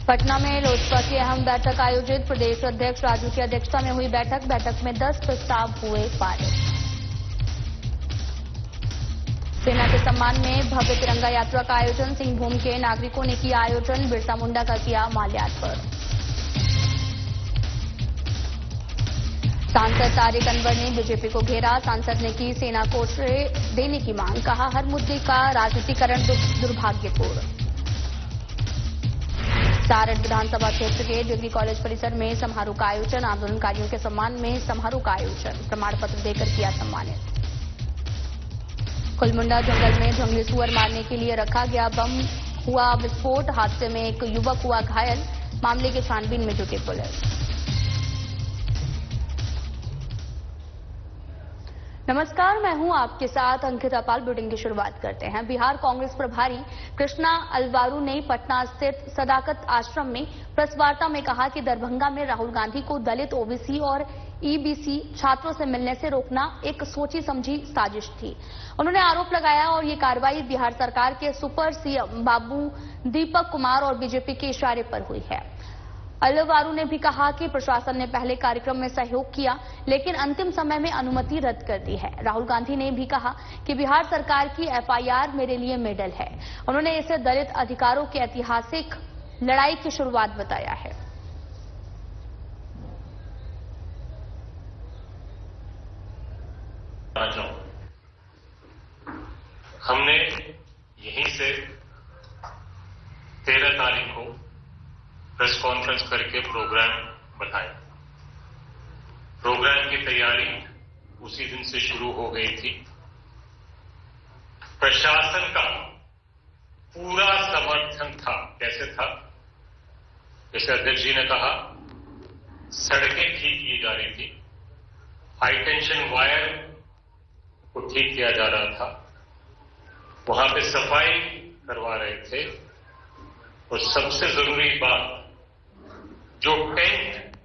पटना में लोजपा की अहम बैठक आयोजित। प्रदेश अध्यक्ष राजू की अध्यक्षता में हुई बैठक में 10 प्रस्ताव हुए पारित। सेना के सम्मान में भव्य तिरंगा यात्रा का आयोजन। सिंहभूम के नागरिकों ने किया आयोजन। बिरसा मुंडा का किया माल्यार्पण। सांसद तारिक अनवर ने बीजेपी को घेरा। सांसद ने की सेना को श्रेय देने की मांग। कहा, हर मुद्दे का राजनीतिकरण दुर्भाग्यपूर्ण। सारण विधानसभा क्षेत्र के डिग्री कॉलेज परिसर में समारोह का आयोजन। आंदोलनकारियों के सम्मान में समारोह का आयोजन। प्रमाण पत्र देकर किया सम्मानित। कुलमुंडा जंगल में जंगली सुअर मारने के लिए रखा गया बम हुआ विस्फोट। हादसे में एक युवक हुआ घायल। मामले की छानबीन में जुटी पुलिस। नमस्कार, मैं हूं आपके साथ अंकिता पाल। बुलेटिन की शुरुआत करते हैं। बिहार कांग्रेस प्रभारी कृष्णा अलवारू ने पटना स्थित सदाकत आश्रम में प्रेस वार्ता में कहा कि दरभंगा में राहुल गांधी को दलित, ओबीसी और ईबीसी छात्रों से मिलने से रोकना एक सोची समझी साजिश थी। उन्होंने आरोप लगाया और ये कार्रवाई बिहार सरकार के सुपर सीएम बाबू दीपक कुमार और बीजेपी के इशारे पर हुई है। अलवारू ने भी कहा कि प्रशासन ने पहले कार्यक्रम में सहयोग किया, लेकिन अंतिम समय में अनुमति रद्द कर दी है। राहुल गांधी ने भी कहा कि बिहार सरकार की एफआईआर मेरे लिए मेडल है। उन्होंने इसे दलित अधिकारों की ऐतिहासिक लड़ाई की शुरुआत बताया है। हमने यहीं से 13 तारीख को प्रेस कॉन्फ्रेंस करके प्रोग्राम बताया। प्रोग्राम की तैयारी उसी दिन से शुरू हो गई थी। प्रशासन का पूरा समर्थन था। कैसे था? जैसे अध्यक्ष जी ने कहा, सड़कें ठीक की जा रही थी, हाई टेंशन वायर को ठीक किया जा रहा था, वहां पे सफाई करवा रहे थे, और सबसे जरूरी बात, जो टेंट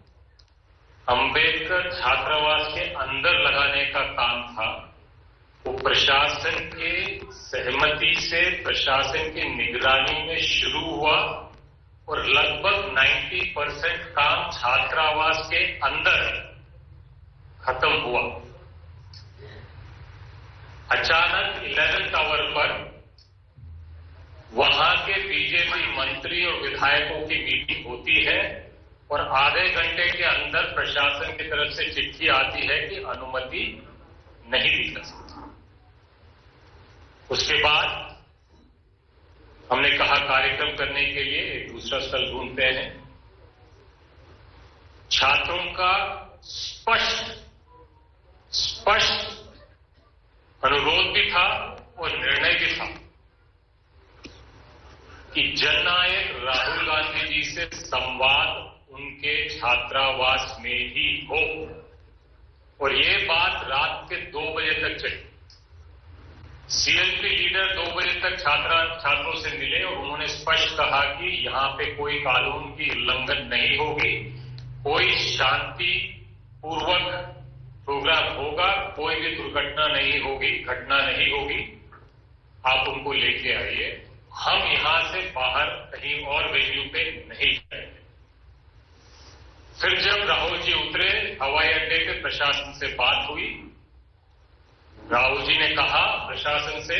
अंबेडकर छात्रावास के अंदर लगाने का काम था, वो प्रशासन के सहमति से, प्रशासन की निगरानी में शुरू हुआ और लगभग 90% काम छात्रावास के अंदर खत्म हुआ। अचानक 11th आवर पर वहां के बीजेपी मंत्री और विधायकों की मीटिंग होती है और आधे घंटे के अंदर प्रशासन की तरफ से चिट्ठी आती है कि अनुमति नहीं दी जा सकती। उसके बाद हमने कहा कार्यक्रम करने के लिए एक दूसरा स्थल ढूंढते हैं। छात्रों का स्पष्ट अनुरोध भी था और निर्णय भी था कि जननायक राहुल गांधी जी से संवाद उनके छात्रावास में ही हो, और ये बात रात के 2 बजे तक चली। सीएलपी लीडर 2 बजे तक छात्रों से मिले और उन्होंने स्पष्ट कहा कि यहां पे कोई कानून की उल्लंघन नहीं होगी, कोई शांति पूर्वक प्रोग्राम होगा, कोई भी दुर्घटना नहीं होगी, घटना नहीं होगी, आप उनको लेके आइए, हम यहां से बाहर कहीं और वेन्यू पे नहीं जाएंगे। फिर जब राहुल जी उतरे, हवाई अड्डे पे प्रशासन से बात हुई। राहुल जी ने कहा प्रशासन से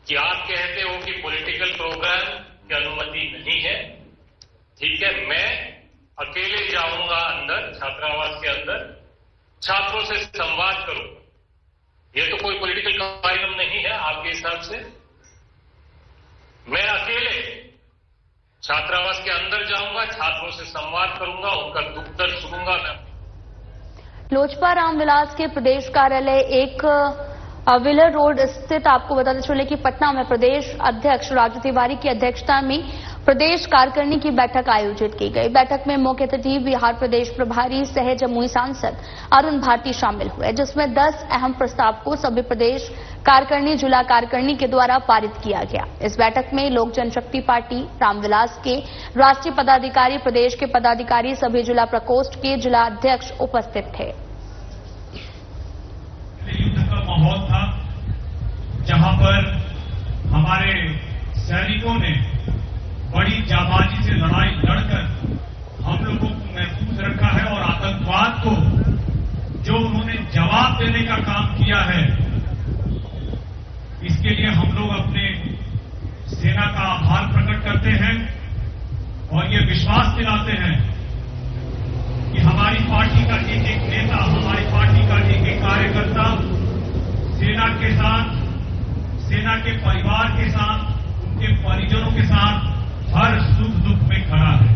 कि आप कहते हो कि पॉलिटिकल प्रोग्राम की अनुमति नहीं है, ठीक है, मैं अकेले जाऊंगा अंदर, छात्रावास के अंदर, छात्रों से संवाद करूंगा। ये तो कोई पॉलिटिकल कार्यक्रम नहीं है आपके हिसाब से। मैं अकेले छात्रावास के अंदर जाऊंगा, छात्रों से संवाद करूंगा, उनका दुख दर्द सुनूंगा। मैं लोजपा रामविलास के प्रदेश कार्यालय एक विलर रोड स्थित, आपको बताते चले कि पटना में प्रदेश अध्यक्ष राजू तिवारी की अध्यक्षता में प्रदेश कार्यकारिणी की बैठक आयोजित की गई। बैठक में मुख्य अतिथि बिहार प्रदेश प्रभारी सह जमुई सांसद अरुण भारती शामिल हुए, जिसमें 10 अहम प्रस्ताव को सभी प्रदेश कार्यकारिणी, जिला कार्यकारिणी के द्वारा पारित किया गया। इस बैठक में लोक जनशक्ति पार्टी रामविलास के राष्ट्रीय पदाधिकारी, प्रदेश के पदाधिकारी, सभी जिला प्रकोष्ठ के जिला अध्यक्ष उपस्थित थे। युद्ध का माहौल था, जहां पर हमारे सैनिकों ने बड़ी जाबाजी उन्होंने जवाब देने का काम किया है, इसके लिए हम लोग अपने सेना का आभार प्रकट करते हैं और ये विश्वास दिलाते हैं कि हमारी पार्टी का एक एक नेता, हमारी पार्टी का एक एक कार्यकर्ता सेना के साथ, सेना के परिवार के साथ, उनके परिजनों के साथ हर सुख दुख में खड़ा है।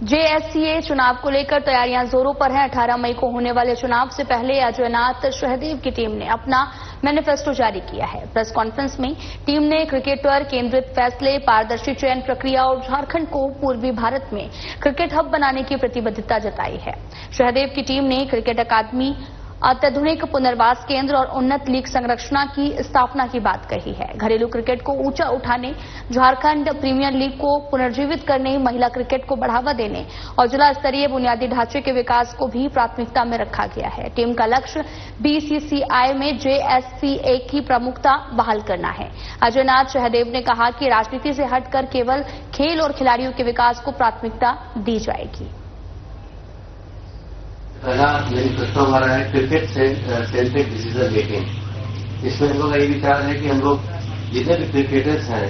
जेएससीए चुनाव को लेकर तैयारियां जोरों पर हैं। 18 मई को होने वाले चुनाव से पहले अजयनाथ सहदेव की टीम ने अपना मैनिफेस्टो जारी किया है। प्रेस कॉन्फ्रेंस में टीम ने क्रिकेटर केंद्रित फैसले, पारदर्शी चयन प्रक्रिया और झारखंड को पूर्वी भारत में क्रिकेट हब बनाने की प्रतिबद्धता जताई है। सहदेव की टीम ने क्रिकेट अकादमी, अत्याधुनिक पुनर्वास केंद्र और उन्नत लीग संरचना की स्थापना की बात कही है। घरेलू क्रिकेट को ऊंचा उठाने, झारखंड प्रीमियर लीग को पुनर्जीवित करने, महिला क्रिकेट को बढ़ावा देने और जिला स्तरीय बुनियादी ढांचे के विकास को भी प्राथमिकता में रखा गया है। टीम का लक्ष्य बीसीसीआई में जेएससीए की प्रमुखता बहाल करना है। अजयनाथ सहदेव ने कहा कि राजनीति से हटकर केवल खेल और खिलाड़ियों के विकास को प्राथमिकता दी जाएगी। पहला मैनिफेस्टो हमारा है क्रिकेट से सेंट्रिक डिसीजन मेकिंग। इसमें हम लोग का ये विचार है कि हम लोग जितने भी क्रिकेटर्स हैं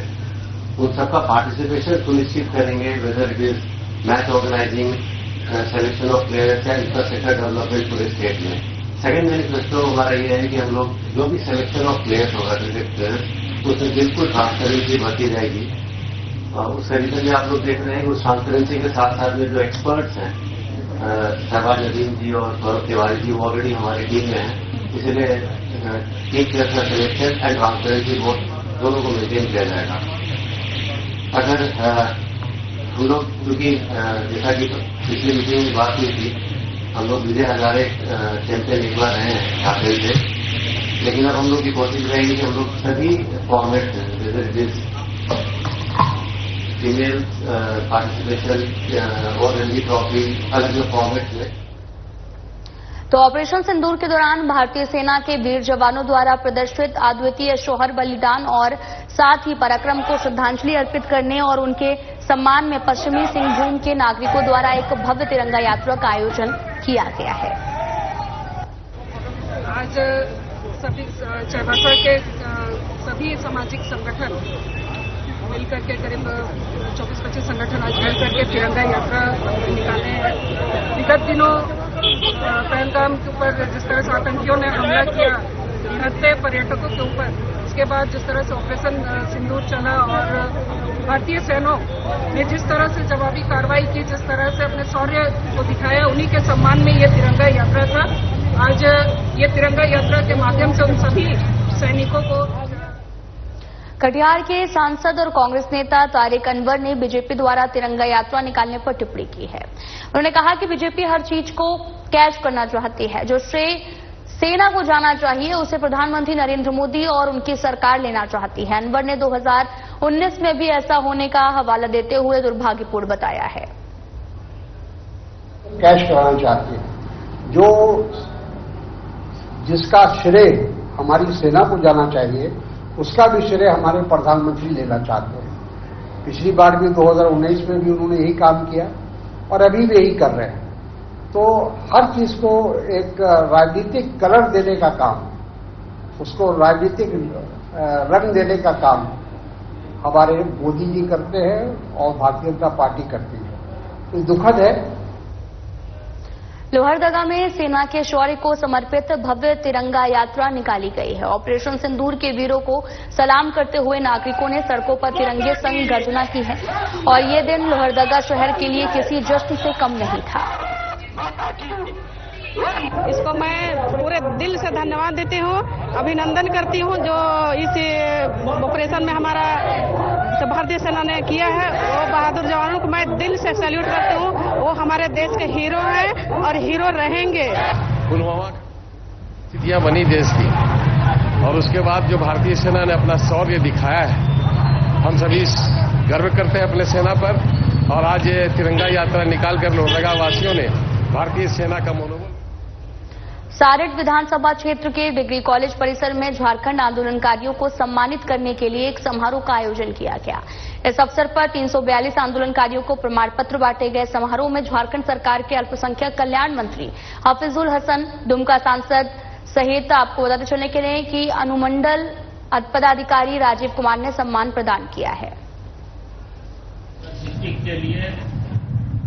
उन सबका पार्टिसिपेशन सुनिश्चित करेंगे, whether it is match organizing, selection of players या इंफ्रास्ट्रक्चर डेवलपमेंट पूरे स्टेट में। सेकेंड मैनिफेस्टो हमारा ये है कि हम लोग जो भी सिलेक्शन ऑफ प्लेयर्स होगा, क्रिकेट प्लेयर्स, उसमें बिल्कुल ट्रांसपेरेंसी बढ़ती जाएगी। और उस तरीके से आप लोग देख रहे हैं कि उस ट्रांसपेरेंसी के साथ साथ में जो एक्सपर्ट्स हैं, शहबाज नदीम जी और सौरभ तिवारी जी, वो ऑलरेडी हमारी टीम में हैं। इसलिए टीम प्लेयर्स का सिलेक्शन एंड ट्रांसपेरेंसी दोनों को मेंटेन किया जाएगा। अगर हम लोग, क्योंकि जैसा कि पिछली मीटिंग में बात हुई थी, हम लोग विजय हजारे चैंपियन एक बार रहे हैं झारखंड से, लेकिन अब हम लोग की कोशिश रहेगी कि हम लोग सभी फॉर्मेट जैसे फीमेल पार्टिसिपेशन और रणजी ट्रॉफी अलग अलग फॉर्मेट में। तो ऑपरेशन सिंदूर के दौरान भारतीय सेना के वीर जवानों द्वारा प्रदर्शित अद्वितीय शौर्य बलिदान और साथ ही पराक्रम को श्रद्धांजलि अर्पित करने और उनके सम्मान में पश्चिमी सिंहभूम के नागरिकों द्वारा एक भव्य तिरंगा यात्रा का आयोजन किया गया है। आज सभी चाईबासा के सभी सामाजिक संगठन मिलकर के करीब 24-25 संगठन आज मिलकर के तिरंगा यात्रा निकाले हैं। विगत दिनों पहलगाम के ऊपर जिस तरह से आतंकियों ने हमला किया निहत्थे पर्यटकों के ऊपर, उसके बाद जिस तरह से ऑपरेशन सिंदूर चला और भारतीय सेना ने जिस तरह से जवाबी कार्रवाई की, जिस तरह से अपने शौर्य को दिखाया, उन्हीं के सम्मान में ये तिरंगा यात्रा था। आज ये तिरंगा यात्रा के माध्यम से उन सभी सैनिकों को। कटिहार के सांसद और कांग्रेस नेता तारिक अनवर ने बीजेपी द्वारा तिरंगा यात्रा निकालने पर टिप्पणी की है। उन्होंने कहा कि बीजेपी हर चीज को कैच करना चाहती है। जो श्रेय सेना को जाना चाहिए उसे प्रधानमंत्री नरेंद्र मोदी और उनकी सरकार लेना चाहती है। अनवर ने 2019 में भी ऐसा होने का हवाला देते हुए दुर्भाग्यपूर्ण बताया है। कैश कराना चाहते हैं, जो जिसका श्रेय हमारी सेना को जाना चाहिए उसका भी श्रेय हमारे प्रधानमंत्री लेना चाहते हैं। पिछली बार भी 2019 में भी उन्होंने यही काम किया और अभी भी यही कर रहे हैं। तो हर चीज को एक राजनीतिक कलर देने का काम, उसको राजनीतिक रंग देने का काम हमारे मोदी जी करते हैं और भारतीय जनता पार्टी करती है। तो दुखद है। लोहरदगा में सेना के शौर्य को समर्पित भव्य तिरंगा यात्रा निकाली गई है। ऑपरेशन सिंदूर के वीरों को सलाम करते हुए नागरिकों ने सड़कों पर तिरंगे संग गर्जना की है और ये दिन लोहरदगा शहर के लिए किसी जश्न से कम नहीं था। इसको मैं पूरे दिल से धन्यवाद देती हूँ, अभिनंदन करती हूँ जो इस ऑपरेशन में हमारा भारतीय सेना ने किया है। वो बहादुर जवानों को मैं दिल से सैल्यूट करती हूँ। वो हमारे देश के हीरो हैं और हीरो रहेंगे। पुलवामा स्थितियां बनी देश की और उसके बाद जो भारतीय सेना ने अपना शौर्य दिखाया है, हम सभी गर्व करते हैं अपने सेना पर। और आज ये तिरंगा यात्रा निकालकर लोहरदगा वासियों ने भारतीय सेना का मनोबल। सारेट विधानसभा क्षेत्र के डिग्री कॉलेज परिसर में झारखंड आंदोलनकारियों को सम्मानित करने के लिए एक समारोह का आयोजन किया गया। इस अवसर पर 342 आंदोलनकारियों को प्रमाण पत्र बांटे गए। समारोह में झारखंड सरकार के अल्पसंख्यक कल्याण मंत्री हाफिजुल हसन, दुमका सांसद सहित आपको बताते चलने के लिए कि अनुमंडल पदाधिकारी राजीव कुमार ने सम्मान प्रदान किया है। के लिए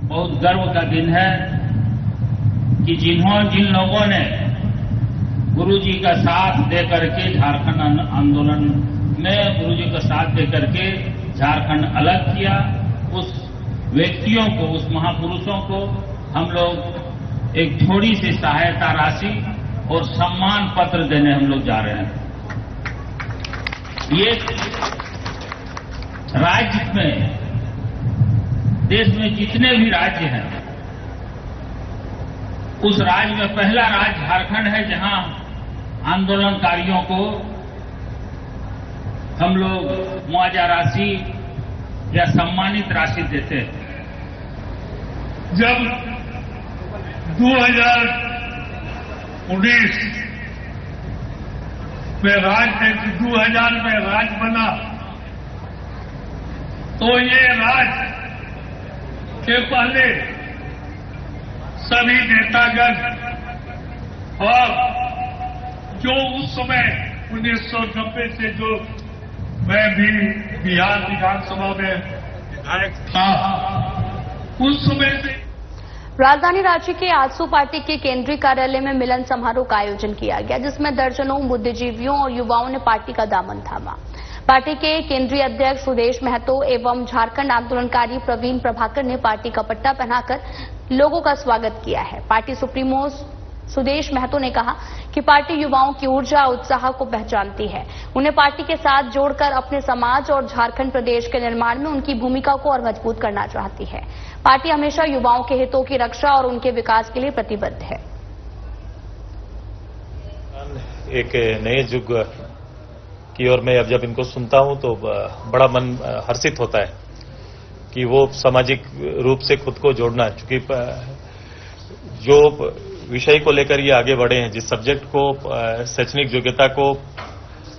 बहुत गर्व का दिन है कि जिन लोगों ने गुरुजी का साथ देकर के झारखंड आंदोलन में गुरुजी का साथ देकर के झारखंड अलग किया, उस व्यक्तियों को, उस महापुरुषों को हम लोग एक थोड़ी सी सहायता राशि और सम्मान पत्र देने हम लोग जा रहे हैं। ये राज्य में, देश में जितने भी राज्य हैं, उस राज्य में पहला राज्य झारखंड है जहां आंदोलनकारियों को हम लोग मुआवजा राशि या सम्मानित राशि देते हैं। जब 2019 में 2000 में राज बना, तो ये राज के पहले सभी नेतागण और जो उस समय 1990 से जो मैं भी बिहार विधानसभा में विधायक था, उस समय से राजधानी रांची के आजसू पार्टी के केंद्रीय कार्यालय में मिलन समारोह का आयोजन किया गया, जिसमें दर्जनों बुद्धिजीवियों और युवाओं ने पार्टी का दामन थामा। पार्टी के केंद्रीय अध्यक्ष सुदेश महतो एवं झारखंड आंदोलनकारी प्रवीण प्रभाकर ने पार्टी का पट्टा पहनाकर लोगों का स्वागत किया है। पार्टी सुप्रीमो सुदेश महतो ने कहा कि पार्टी युवाओं की ऊर्जा और उत्साह को पहचानती है, उन्हें पार्टी के साथ जोड़कर अपने समाज और झारखंड प्रदेश के निर्माण में उनकी भूमिका को और मजबूत करना चाहती है। पार्टी हमेशा युवाओं के हितों की रक्षा और उनके विकास के लिए प्रतिबद्ध है। एक नए युग की ओर मैं अब जब इनको सुनता हूं तो बड़ा मन हर्षित होता है कि वो सामाजिक रूप से खुद को जोड़ना, चूंकि जो विषय को लेकर ये आगे बढ़े हैं, जिस सब्जेक्ट को, शैक्षणिक योग्यता को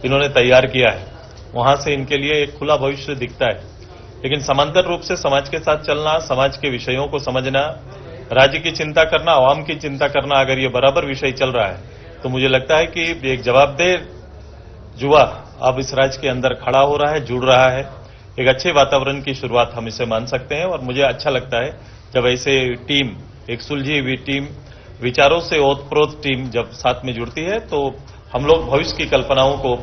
इन्होंने तैयार किया है, वहां से इनके लिए एक खुला भविष्य दिखता है। लेकिन समांतर रूप से समाज के साथ चलना, समाज के विषयों को समझना, राज्य की चिंता करना, आवाम की चिंता करना, अगर ये बराबर विषय चल रहा है तो मुझे लगता है कि एक जवाबदेह युवा अब इस राज्य के अंदर खड़ा हो रहा है, जुड़ रहा है। एक अच्छे वातावरण की शुरुआत हम इसे मान सकते हैं और मुझे अच्छा लगता है जब ऐसे टीम, एक सुलझी हुई टीम, विचारों से ओतप्रोत टीम जब साथ में जुड़ती है तो हम लोग भविष्य की कल्पनाओं को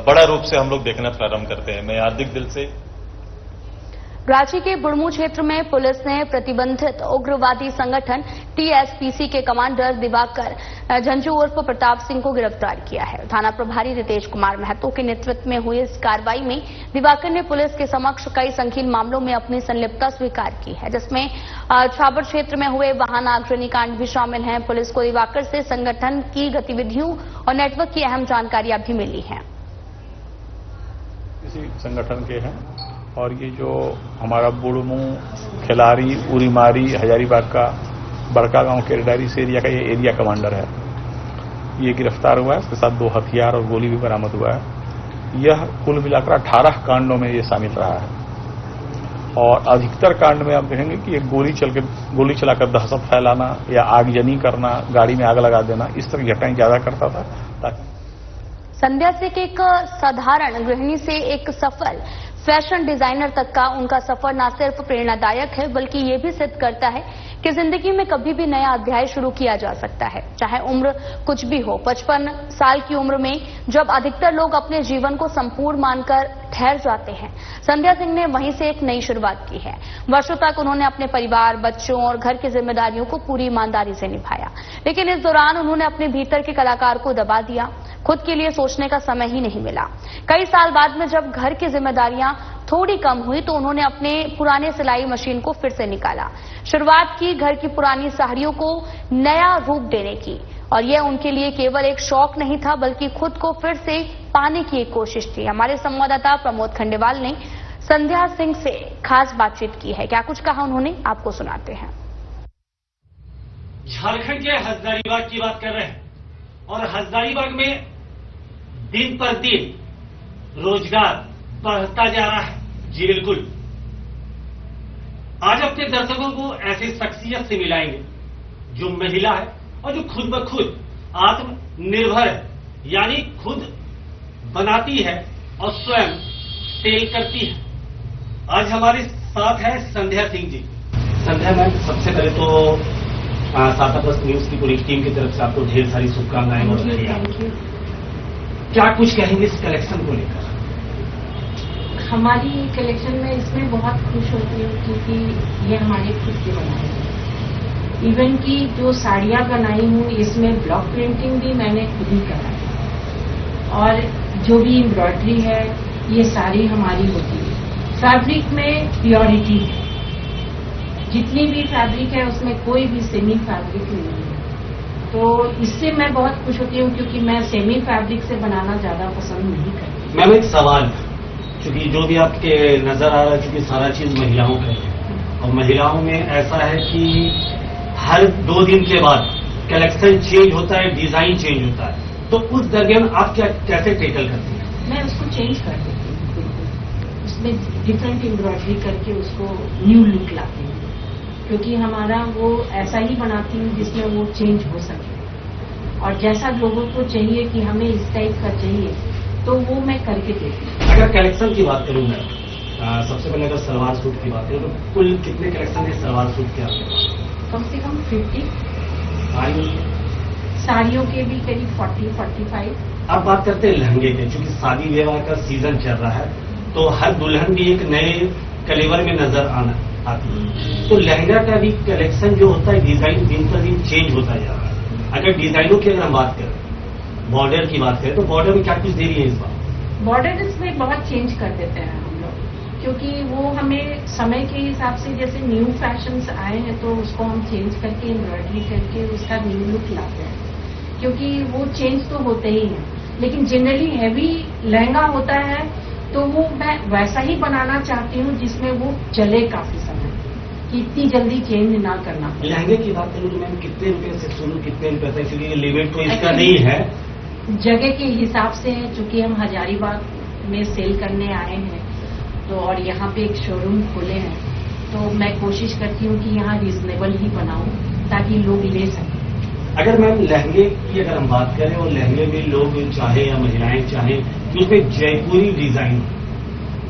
बड़ा रूप से हम लोग देखना प्रारंभ करते हैं। मैं हार्दिक दिल से रांची के बुढ़मू क्षेत्र में पुलिस ने प्रतिबंधित उग्रवादी संगठन टीएसपीसी के कमांडर दिवाकर झंझू उर्फ प्रताप सिंह को गिरफ्तार किया है। थाना प्रभारी रितेश कुमार महतो के नेतृत्व में हुई इस कार्रवाई में दिवाकर ने पुलिस के समक्ष कई संगीन मामलों में अपनी संलिप्तता स्वीकार की है, जिसमें छाबर क्षेत्र में हुए वाहन आगजनी कांड भी शामिल हैं। पुलिस को दिवाकर से संगठन की गतिविधियों और नेटवर्क की अहम जानकारियां भी मिली हैं। किसी संगठन के हैं और ये जो हमारा बुढ़मू, खिलारी, उरीमारी, हजारीबाग का बड़का गांव केरडारी से एरिया का ये एरिया कमांडर है। ये गिरफ्तार हुआ है, इसके साथ 2 हथियार और गोली भी बरामद हुआ है। यह कुल मिलाकर 18 कांडों में ये शामिल रहा है और अधिकतर कांड में आप देखेंगे कि एक गोली चलाकर दहशत फैलाना या आगजनी करना, गाड़ी में आग लगा देना, इस तरह की घटनाएं ज्यादा करता था। संध्या से एक साधारण गृहिणी से एक सफल फैशन डिजाइनर तक का उनका सफर न सिर्फ प्रेरणादायक है बल्कि ये भी सिद्ध करता है कि जिंदगी में कभी भी नया अध्याय शुरू किया जा सकता है, चाहे उम्र कुछ भी हो। 55 साल की उम्र में जब अधिकतर लोग अपने जीवन को संपूर्ण मानकर ठहर जाते हैं, संध्या सिंह ने वहीं से एक नई शुरुआत की है। वर्षों तक उन्होंने अपने परिवार, बच्चों और घर की जिम्मेदारियों को पूरी ईमानदारी से निभाया, लेकिन इस दौरान उन्होंने अपने भीतर के कलाकार को दबा दिया। खुद के लिए सोचने का समय ही नहीं मिला। कई साल बाद में जब घर की जिम्मेदारियां थोड़ी कम हुई तो उन्होंने अपने पुराने सिलाई मशीन को फिर से निकाला। शुरुआत की घर की पुरानी साड़ियों को नया रूप देने की, और यह उनके लिए केवल एक शौक नहीं था बल्कि खुद को फिर से पाने की एक कोशिश थी। हमारे संवाददाता प्रमोद खंडेवाल ने संध्या सिंह से खास बातचीत की है। क्या कुछ कहा उन्होंने, आपको सुनाते हैं। झारखंड के हजारीबाग की बात कर रहे हैं और हजारीबाग में दिन पर दिन रोजगार बढ़ता जा रहा है। जी बिल्कुल, आज अपने दर्शकों को ऐसी शख्सियत से मिलाएंगे जो महिला है और जो खुद ब खुद आत्मनिर्भर है, यानी खुद बनाती है और स्वयं सेल करती है। आज हमारे साथ है संध्या सिंह जी। संध्या मैम, सबसे पहले तो साता प्लस न्यूज की पूरी टीम की तरफ से आपको ढेर सारी शुभकामनाएं और बधाई। क्या कुछ कहेंगे इस कलेक्शन को लेकर? हमारी कलेक्शन में इसमें बहुत खुश होती हूँ क्योंकि ये हमारे खुद के बनाए हैं। इवन की जो साड़ियाँ बनाई हूँ इसमें ब्लॉक प्रिंटिंग भी मैंने खुद ही करा है और जो भी एम्ब्रॉयडरी है ये सारी हमारी होती है। फैब्रिक में प्योरिटी है, जितनी भी फैब्रिक है उसमें कोई भी सेमी फैब्रिक नहीं है, तो इससे मैं बहुत खुश होती हूँ क्योंकि मैं सेमी फैब्रिक से बनाना ज्यादा पसंद नहीं करती। मैम, एक सवाल, क्योंकि जो भी आपके नजर आ रहा है क्योंकि सारा चीज महिलाओं का है और महिलाओं में ऐसा है कि हर 2 दिन के बाद कलेक्शन चेंज होता है, डिजाइन चेंज होता है, तो उस दरमियान आप क्या कैसे टैकल करती हैं? मैं उसको चेंज कर देती हूँ, उसमें डिफरेंट एम्ब्रॉयडरी करके उसको न्यू लुक लाती हूँ क्योंकि हमारा वो ऐसा ही बनाती हूँ जिसमें वो चेंज हो सके और जैसा लोगों को चाहिए कि हमें इस टाइप का चाहिए तो वो मैं करके देती हूँ। अगर कलेक्शन की बात करूँ मैं, सबसे पहले अगर सलवार सूट की बात करूँ तो कुल कितने कलेक्शन है सलवार सूट के आपके पास? कम से कम 50। साड़ियों के भी करीब 40-45। अब बात करते हैं लहंगे के, क्योंकि शादी विवाह का सीजन चल रहा है तो हर दुल्हन भी एक नए कलेवर में नजर आती है, तो लहंगा का भी कलेक्शन जो होता है डिजाइन दिन पर दिन चेंज होता जा रहा है। अगर डिजाइनों की अगर हम बात करें, बॉर्डर की बात करें तो बॉर्डर में क्या कुछ दे रही है इस बार? बॉर्डर इसमें बहुत चेंज कर देते हैं हम लोग क्योंकि वो हमें समय के हिसाब से जैसे न्यू फैशंस आए हैं तो उसको हम चेंज करके एम्ब्रॉयडरी करके उसका न्यू लुक लाते हैं क्योंकि वो चेंज तो होते ही हैं, लेकिन जनरली हैवी लहंगा होता है तो वो मैं वैसा ही बनाना चाहती हूँ जिसमें वो चले काफी समय, कि इतनी जल्दी चेंज ना करना। लहंगे की बात करूँ तो मैम कितने रुपए से शुरू, कितने रुपए तक, क्योंकि लिमिट तो इसका नहीं है, जगह के हिसाब से है। चूंकि हम हजारीबाग में सेल करने आए हैं तो और यहाँ पे एक शोरूम खोले हैं तो मैं कोशिश करती हूँ कि यहाँ रीजनेबल ही बनाऊं ताकि लोग ले सकें। अगर मैम लहंगे की अगर हम बात करें और लहंगे में लोग चाहे या महिलाएं चाहें कि उसमें जयपुरी डिजाइन,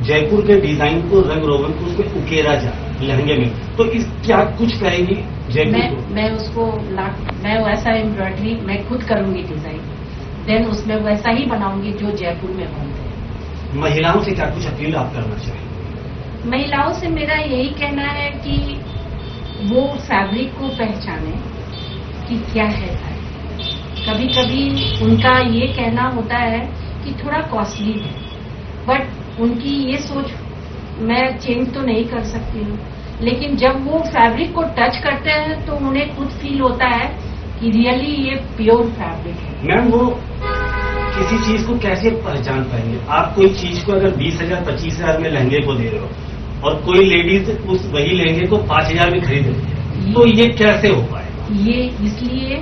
जयपुर के डिजाइन को रंग रोगन को उसमें उकेरा जाए लहंगे में, तो इस क्या कुछ करेंगी जयपुर को? मैं उसको मैं वैसा एम्ब्रॉयडरी मैं खुद करूंगी डिजाइन, देन उसमें वैसा ही बनाऊंगी जो जयपुर में बनते हैं। महिलाओं से क्या कुछ अपील आप करना चाहिए? महिलाओं से मेरा यही कहना है कि वो फैब्रिक को पहचाने कि क्या है फैब्रिक। कभी कभी उनका ये कहना होता है कि थोड़ा कॉस्टली है, बट उनकी ये सोच मैं चेंज तो नहीं कर सकती हूँ, लेकिन जब वो फैब्रिक को टच करते हैं तो उन्हें खुद फील होता है कि रियली ये प्योर फैब्रिक है। मैम, वो किसी चीज को कैसे पहचान पाएंगे? आप कोई चीज को अगर 20,000 25,000 में लहंगे को दे रहे हो और कोई लेडीज उस वही लहंगे को 5,000 में खरीद रही है, तो ये कैसे हो पाएगा? ये इसलिए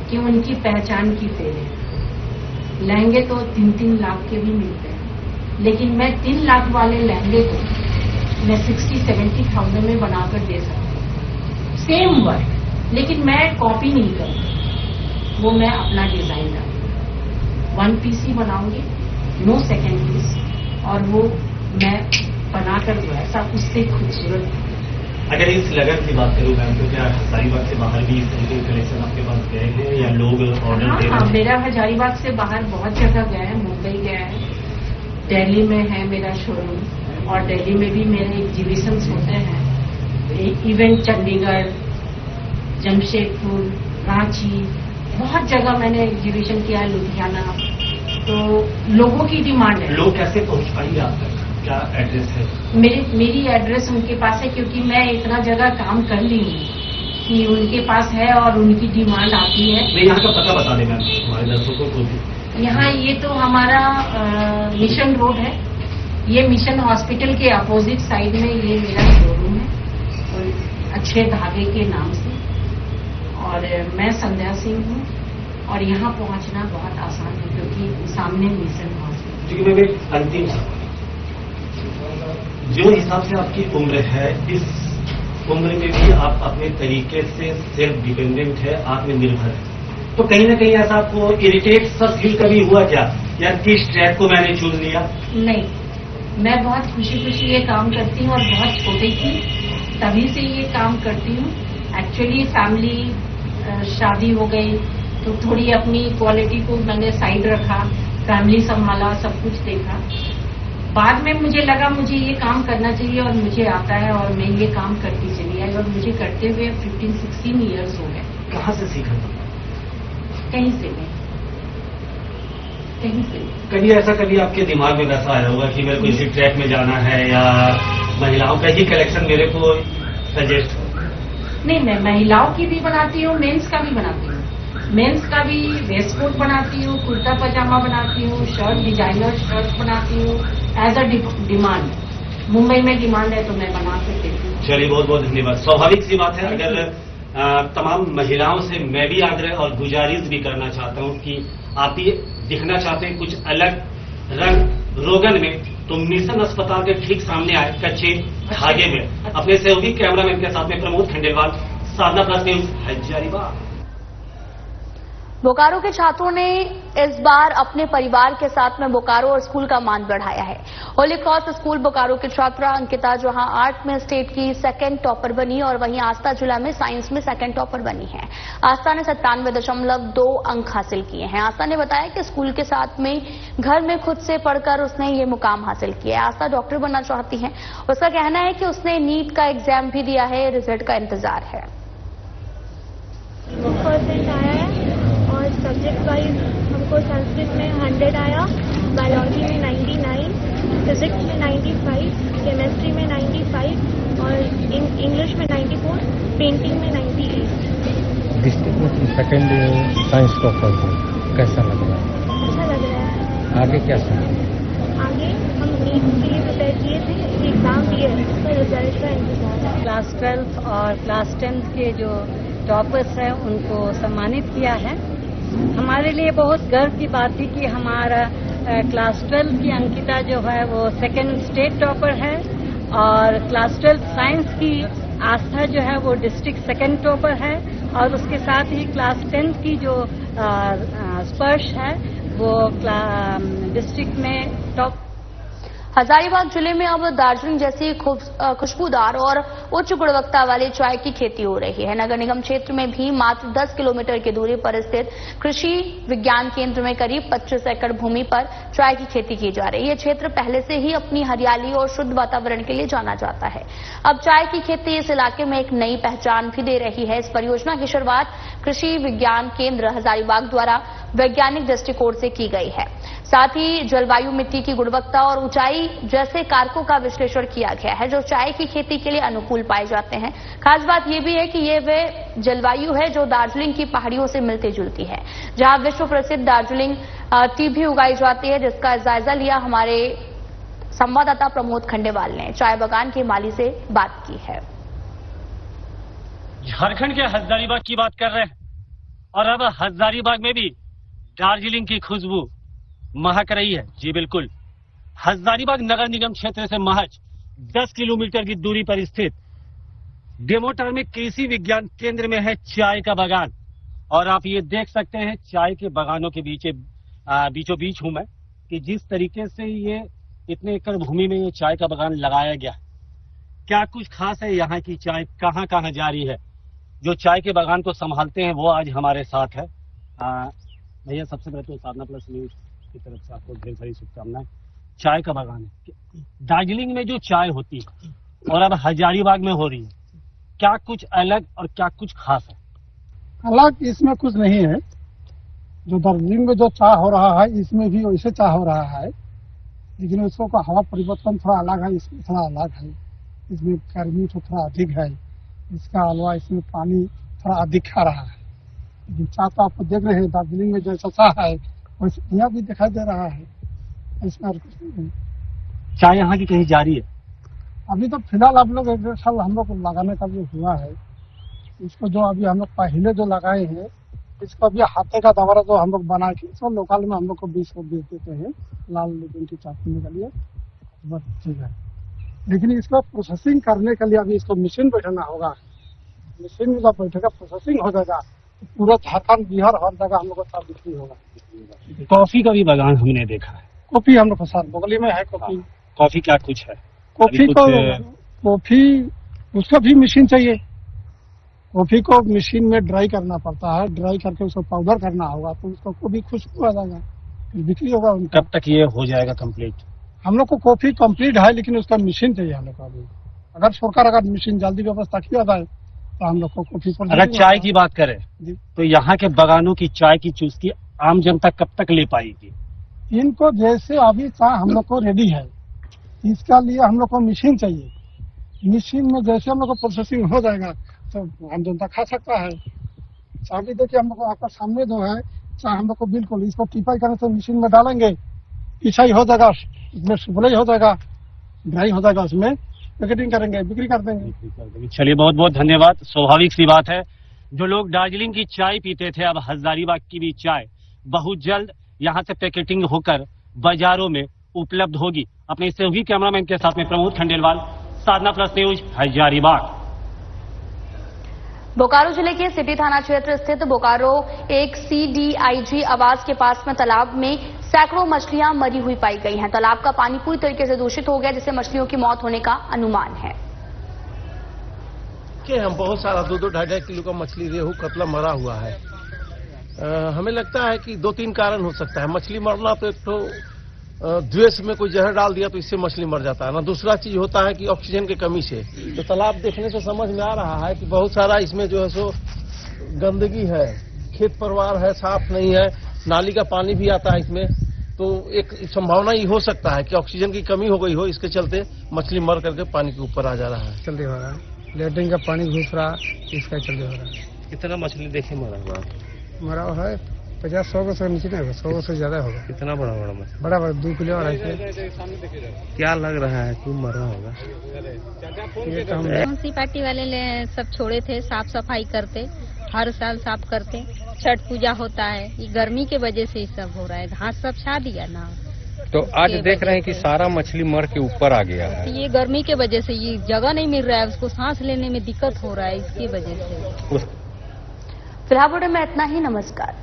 कि उनकी पहचान की फेर है। लहंगे तो 3-3 लाख के भी मिलते हैं, लेकिन मैं 3 लाख वाले लहंगे को मैं 60-70,000 में बनाकर दे सकती हूँ, सेम वर्क, लेकिन मैं कॉपी नहीं करूंगी, वो मैं अपना डिजाइन डालूंगी, 1 पीस ही बनाऊंगी, नो सेकेंड पीस, और वो मैं बनाकर जो है सब उससे खूबसूरत। अगर इस लगन की बात करूँ मैम, तो क्या हजारीबाग से बाहर भी इस तरीके के कलेक्शन आपके पास गए हैं या लोग ऑर्डर दे रहे हैं? हाँ, मेरा हजारीबाग से बाहर बहुत जगह गया है, मुंबई गया है, दिल्ली में है मेरा शोरूम, और दिल्ली में भी मेरे एग्जीबिशंस होते हैं, इवेंट चंडीगढ़, जमशेदपुर, रांची, बहुत जगह मैंने एग्जीबिशन किया है, लुधियाना। तो लोगों की डिमांड है। लोग कैसे पहुंच पाएंगे आप तक? क्या एड्रेस है? मेरी एड्रेस उनके पास है, क्योंकि मैं इतना जगह काम कर ली हूँ कि उनके पास है और उनकी डिमांड आती है। मैं यहाँ का पता बता दें मैम हमारे दर्शकों को भी। यहाँ ये तो हमारा मिशन रोड है, ये मिशन हॉस्पिटल के अपोजिट साइड में ये मेरा शोरूम है, और अच्छे धागे के नाम से। और मैं संध्या सिंह हूँ और यहाँ पहुँचना बहुत आसान है क्योंकि सामने मिशन हाउस है। मैं अंतिम जो हिसाब से आपकी उम्र है, इस उम्र में भी आप अपने तरीके से सेल्फ डिपेंडेंट है, आत्मनिर्भर है, तो कहीं ना कहीं ऐसा आपको इरिटेट सा फील कभी हुआ क्या, या किस ट्रैक को मैंने चुन लिया? नहीं, मैं बहुत खुशी खुशी ये काम करती हूँ और बहुत छोटी थी तभी से ये काम करती हूँ। एक्चुअली फैमिली शादी हो गई तो थोड़ी अपनी क्वालिटी को मैंने साइड रखा, फैमिली संभाला, सब कुछ देखा। बाद में मुझे लगा मुझे ये काम करना चाहिए और मुझे आता है और मैं ये काम करती चली आई और मुझे करते हुए 15-16 ईयर्स हो गए। कहाँ से सीखा? कहीं से नहीं, कहीं से। कभी ऐसा कभी आपके दिमाग में वैसा आया होगा कि मेरे को इसी ट्रैक में जाना है या महिलाओं का ही कलेक्शन मेरे को सजेस्ट? नहीं, मैं महिलाओं की भी बनाती हूँ, मेंस का भी बनाती हूँ। मेंस का भी वेस्ट कोट बनाती हूँ, कुर्ता पजामा बनाती हूँ, शर्ट डिजाइनर शर्ट बनाती हूँ एज अ डिमांड। मुंबई में डिमांड है तो मैं बना के देती हूँ। चलिए, बहुत बहुत धन्यवाद। स्वाभाविक सी बात है, अगर तमाम महिलाओं से मैं भी आग्रह और गुजारिश भी करना चाहता हूँ कि आप ये दिखना चाहते हैं कुछ अलग रंग रोगन में, तो मिशन अस्पताल के ठीक सामने आए कच्चे धागे में। अपने सहयोगी कैमरामैन के साथ में प्रमोद खंडेलवाल, साधना प्लस न्यूज, हजारीबाग। बोकारो के छात्रों ने इस बार अपने परिवार के साथ में बोकारो और स्कूल का मान बढ़ाया है। होली क्रॉस स्कूल बोकारो की छात्रा अंकिता जहां आर्ट में स्टेट की सेकंड टॉपर बनी और वहीं आस्था जिला में साइंस में सेकंड टॉपर बनी है। आस्था ने 97.2 अंक हासिल किए हैं। आस्था ने बताया कि स्कूल के साथ में घर में खुद से पढ़कर उसने ये मुकाम हासिल किया है। आस्था डॉक्टर बनना चाहती है। उसका कहना है कि उसने नीट का एग्जाम भी दिया है, रिजल्ट का इंतजार है। और सब्जेक्ट वाइज हमको संस्कृत में 100 आया, बायोलॉजी में 99, फिजिक्स में 95, केमिस्ट्री में 95 और इंग्लिश में 94, पेंटिंग में 98। डिस्ट्रिक्ट में सेकंड साइंस टॉपर हो, कैसा लग रहा है? अच्छा लग रहा है। आगे क्या सोचा? आगे हम नीट के लिए प्रिपेयर किए थे, एग्जाम दिए, तो रिजल्ट का इंतजार है। क्लास 12 और क्लास 10 के जो टॉपर्स हैं उनको सम्मानित किया है। हमारे लिए बहुत गर्व की बात थी कि हमारा क्लास 12 की अंकिता जो है वो सेकंड स्टेट टॉपर है और क्लास 12 साइंस की आस्था जो है वो डिस्ट्रिक्ट सेकंड टॉपर है और उसके साथ ही क्लास 10 की जो स्पर्श है वो डिस्ट्रिक्ट में टॉप। हजारीबाग जिले में अब दार्जिलिंग जैसी खुशबूदार और उच्च गुणवत्ता वाली चाय की खेती हो रही है। नगर निगम क्षेत्र में भी मात्र 10 किलोमीटर की दूरी पर स्थित कृषि विज्ञान केंद्र में करीब 25 एकड़ भूमि पर चाय की खेती की जा रही है। यह क्षेत्र पहले से ही अपनी हरियाली और शुद्ध वातावरण के लिए जाना जाता है। अब चाय की खेती इस इलाके में एक नई पहचान भी दे रही है। इस परियोजना की शुरुआत कृषि विज्ञान केंद्र हजारीबाग द्वारा वैज्ञानिक दृष्टिकोण से की गई है। साथ ही जलवायु, मिट्टी की गुणवत्ता और ऊंचाई जैसे कारकों का विश्लेषण किया गया है जो चाय की खेती के लिए अनुकूल पाए जाते हैं। खास बात यह भी है कि ये वह जलवायु है जो दार्जिलिंग की पहाड़ियों से मिलती जुलती है, जहां विश्व प्रसिद्ध दार्जिलिंग टी भी उगाई जाती है, जिसका जायजा लिया हमारे संवाददाता प्रमोद खंडेवाल ने चाय बागान के माली से बात की है। झारखंड के हजारीबाग की बात कर रहे हैं और अब हजारीबाग में भी दार्जिलिंग की खुशबू महक रही है। जी बिल्कुल, हजारीबाग नगर निगम क्षेत्र से महज 10 किलोमीटर की दूरी पर स्थित डेमोटर में कृषि विज्ञान केंद्र में है चाय का बागान और आप ये देख सकते हैं चाय के बागानों के बीचों बीच हूं मैं कि जिस तरीके से ये इतने एकड़ भूमि में ये चाय का बागान लगाया गया है। क्या कुछ खास है यहाँ की चाय कहाँ कहाँ जा रही है, जो चाय के बागान को संभालते हैं वो आज हमारे साथ है। भैया, सबसे पहले तो साधना प्लस न्यूज की तरफ से आपको ढेर सारी शुभकामनाएं। चाय का बागान है, दार्जिलिंग में जो चाय होती है और अब हजारीबाग में हो रही है, क्या कुछ अलग और क्या कुछ खास है? अलग इसमें कुछ नहीं है। जो दार्जिलिंग में जो चाय हो रहा है इसमें भी वैसे चाय हो रहा है, लेकिन उसको का हवा परिवर्तन थोड़ा अलग है, इसमें थोड़ा अलग है। इसमें गर्मी तो थोड़ा अधिक है, इसका अलावा इसमें पानी थोड़ा अधिक खा रहा है। लेकिन चाय तो आप देख रहे हैं दार्जिलिंग में जैसा चाय है वैसे यहाँ भी दिखाई दे रहा है। इसमें चाय यहाँ की कहीं जारी है? अभी तो फिलहाल आप लोग 1 साल हम लोग लगाने का भी हुआ है, इसको जो अभी हम लोग पहले जो लगाए हैं, इसको अभी हाथे का दवारा जो हम लोग बना के इसको लोकल में हम लोग को 20 को बेच देते हैं लाल लेकिन की चाटने के लिए, बस ठीक है। लेकिन इसको प्रोसेसिंग करने के लिए अभी इसको मशीन बैठाना होगा। मशीन में जब बैठेगा प्रोसेसिंग हो जाएगा तो पूरा झारखंड बिहार हर जगह हम लोग को साथ बिक्री होगा। कॉफी का भी बागान हमने देखा है। कॉफी हम लोग को साथ बगली में है। कॉफी क्या कुछ है? कॉफी उसको भी मशीन चाहिए। कॉफी को मशीन में ड्राई करना पड़ता है, ड्राई करके उसको पाउडर करना होगा तो उसको भी खुशबू आ जाएगा, बिक्री होगा उनका। कब तक ये हो जाएगा कंप्लीट? हम लोग को कॉफी कंप्लीट है लेकिन उसका मशीन चाहिए हम लोग को अभी। अगर सरकार अगर मशीन जल्दी व्यवस्था किया जाए तो हम लोग को कॉफी पर। अगर चाय की बात करें तो यहाँ के बागानों की चाय की चुस्की आम जनता कब तक ले पाएगी? इनको जैसे अभी चाय हम लोग को रेडी है, इसका लिए हम लोग को मशीन चाहिए। मशीन में जैसे हम लोग को प्रोसेसिंग हो जाएगा तो आम जनता खा सकता है। चाय भी देखिए हम लोग को आपका सामने जो है चाय हम लोग को बिल्कुल इसको टिपाई करने से मशीन में डालेंगे, पिसाई हो जाएगा, इसमें सुबलाई हो जाएगा, ड्राई हो जाएगा, उसमें पैकेटिंग करेंगे, बिक्री कर देंगे। चलिए बहुत बहुत धन्यवाद। स्वाभाविक सी बात है, जो लोग दार्जिलिंग की चाय पीते थे अब हजारीबाग की भी चाय बहुत जल्द यहाँ से पैकेटिंग होकर बाजारों में उपलब्ध होगी। अपने सहयोगी कैमरामैन के साथ में प्रमोद खंडेलवाल, साधना प्लस न्यूज, हजारीबाग। बोकारो जिले के सिटी थाना क्षेत्र स्थित बोकारो एक CDIG आवास के पास में तालाब में सैकड़ों मछलियां मरी हुई पाई गई हैं। तालाब का पानी पूरी तरीके से दूषित हो गया जिससे मछलियों की मौत होने का अनुमान है। हम बहुत सारा 2-2-2.5 किलो का मछली रेहू कतला मरा हुआ है। हमें लगता है कि 2-3 कारण हो सकता है। मछली मरना तो एक तो द्वेष में कोई जहर डाल दिया तो इससे मछली मर जाता है ना। दूसरा चीज होता है कि ऑक्सीजन की कमी से। तो तालाब देखने से समझ में आ रहा है कि बहुत सारा इसमें जो है सो गंदगी है, खेत परिवार है, साफ नहीं है, नाली का पानी भी आता है इसमें। तो एक संभावना ये हो सकता है कि ऑक्सीजन की कमी हो गई हो, इसके चलते मछली मर करके पानी के ऊपर आ जा रहा है। जल्दी हो रहा है, लेटरिन का पानी घुस रहा, इसका जल्दी हो रहा है। कितना मछली देखे मरा हुआ? मरा हुआ है 50-100 से नीचे नहीं होगा, 100 से ज्यादा होगा। कितना बड़ा बड़ा मछली? बड़ा 2 किलो और ऐसे। क्या लग रहा है क्यों मरा होगा? म्यूनसिपालिटी वाले सब छोड़े थे, साफ सफाई करते, हर साल साफ करते। छठ पूजा होता है, ये गर्मी के वजह से ये सब हो रहा है, घास सब छा दिया ना। तो आज देख रहे हैं कि सारा मछली मर के ऊपर आ गया है। ये गर्मी के वजह से ये जगह नहीं मिल रहा है, उसको सांस लेने में दिक्कत हो रहा है, इसकी वजह से। फिलहाल बुलेटिन में इतना ही। नमस्कार।